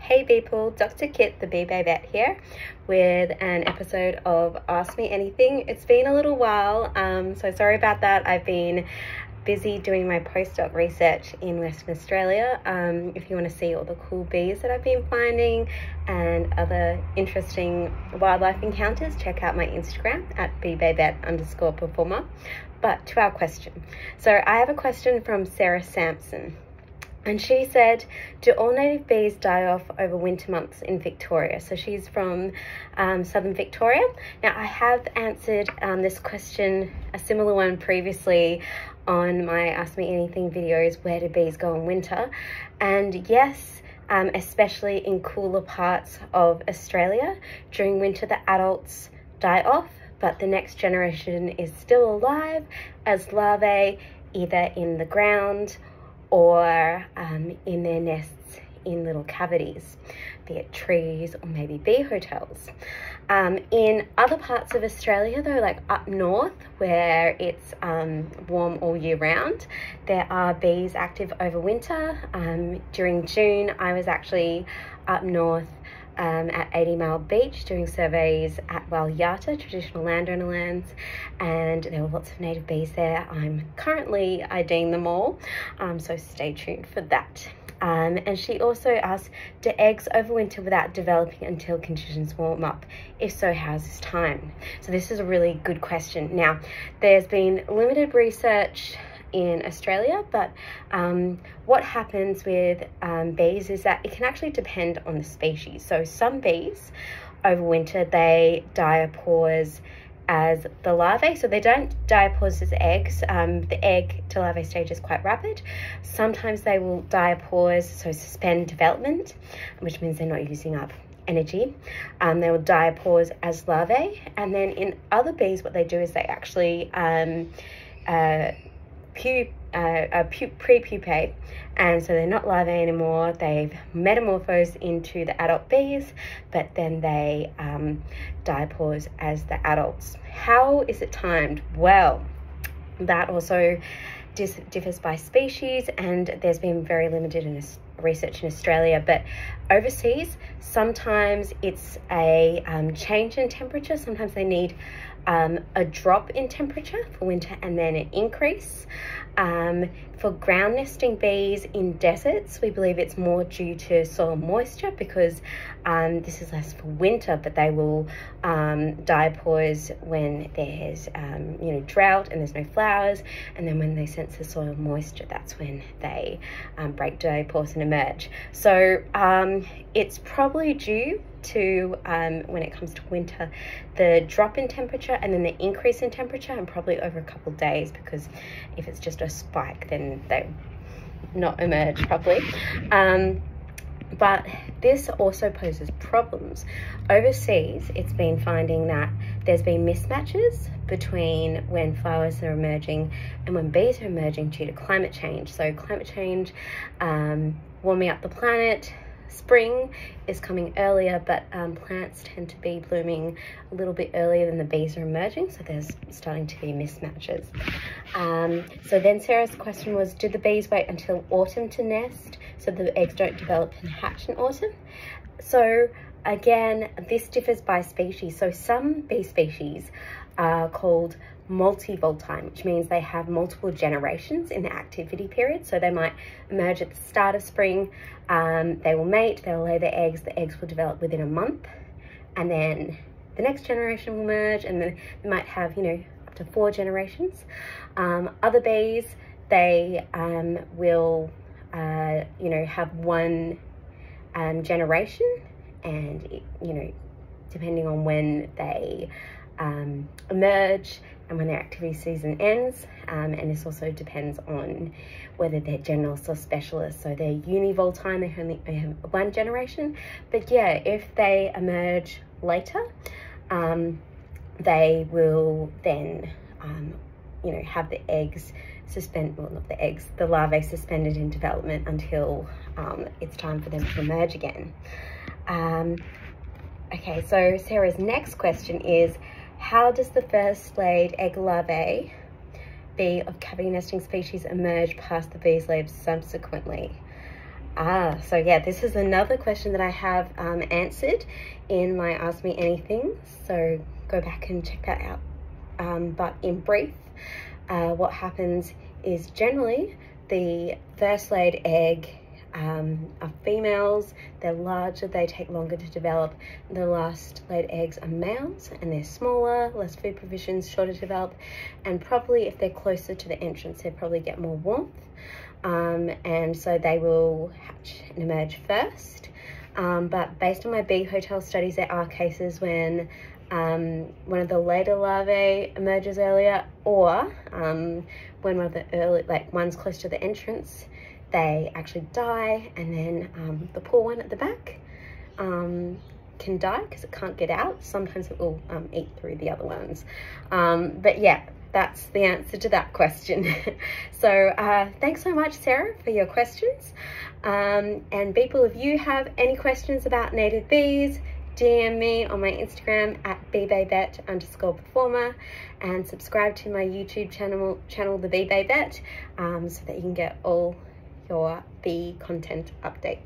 Hey Beeple, Dr. Kit The Bee Babette here with an episode of Ask Me Anything. It's been a little while, so sorry about that. I've been busy doing my postdoc research in Western Australia. If you want to see all the cool bees that I've been finding and other interesting wildlife encounters, check out my Instagram at @BeeBabette_performer. But to our question. So I have a question from Sarah Sampson. And she said, do all native bees die off over winter months in Victoria? So she's from southern Victoria. Now, I have answered this question, a similar one previously on my Ask Me Anything videos, where do bees go in winter? And yes, especially in cooler parts of Australia, during winter the adults die off, but the next generation is still alive as larvae, either in the ground or in their nests in little cavities, be it trees or maybe bee hotels. In other parts of Australia though, like up north where it's warm all year round, there are bees active over winter. During June, I was actually up north at 80 Mile Beach doing surveys at Walyata, traditional landowner lands, and there were lots of native bees there. I'm currently IDing them all, so stay tuned for that. And she also asked, do eggs overwinter without developing until conditions warm up? If so, how's this time? So this is a really good question. Now, there's been limited research in Australia, but what happens with bees is that it can actually depend on the species. So some bees overwinter, they diapause as the larvae, so they don't diapause as eggs. The egg to larvae stage is quite rapid. Sometimes they will diapause, so suspend development, which means they're not using up energy. They will diapause as larvae, and then in other bees what they do is they actually pre-pupate, and so they're not larvae anymore. They've metamorphosed into the adult bees, but then they diapause as the adults. How is it timed? Well, that also differs by species, and there's been very limited research in Australia, but overseas sometimes it's a change in temperature. Sometimes they need a drop in temperature for winter and then an increase. For ground nesting bees in deserts, we believe it's more due to soil moisture, because this is less for winter, but they will diapause when there's drought and there's no flowers, and then when they sense the soil moisture, that's when they break diapause and emerge. So it's probably due to when it comes to winter, the drop in temperature and then the increase in temperature, and probably over a couple of days, because if it's just a spike then they not emerge properly. But this also poses problems. Overseas, it's been finding that there's been mismatches between when flowers are emerging and when bees are emerging due to climate change. So climate change, warming up the planet. Spring is coming earlier, but plants tend to be blooming a little bit earlier than the bees are emerging, so there's starting to be mismatches. So then Sarah's question was, do the bees wait until autumn to nest so the eggs don't develop and hatch in autumn? So again, this differs by species. So some bee species are called multi-voltime, which means they have multiple generations in the activity period. So they might emerge at the start of spring, they will mate, they will lay their eggs, the eggs will develop within a month, and then the next generation will emerge, and then they might have, up to 4 generations. Other bees, they will, have one generation, and, depending on when they emerge and when their activity season ends, and this also depends on whether they're generalists or specialists. So they're univoltime, they only have one generation, but yeah, if they emerge later, they will then have the eggs the larvae suspended in development until it's time for them to emerge again. Okay, so Sarah's next question is, how does the first laid egg larvae bee of cavity nesting species emerge past the bee's leaves subsequently? So yeah, this is another question that I have answered in my Ask Me Anything, so go back and check that out. But in brief, what happens is generally the first laid egg are females. They're larger, they take longer to develop. The last laid eggs are males, and they're smaller, less food provisions, shorter to develop, and probably if they're closer to the entrance, they probably get more warmth. And so they will hatch and emerge first. But based on my bee hotel studies, there are cases when one of the later larvae emerges earlier, or when one of the early, like ones close to the entrance, they actually die, and then the poor one at the back can die because it can't get out. Sometimes it will eat through the other ones. But yeah, that's the answer to that question. So thanks so much, Sarah, for your questions. And Beeple, if you have any questions about native bees, DM me on my Instagram at @beebabette_performer, and subscribe to my YouTube channel The Bee Babette, so that you can get all your bee content updates.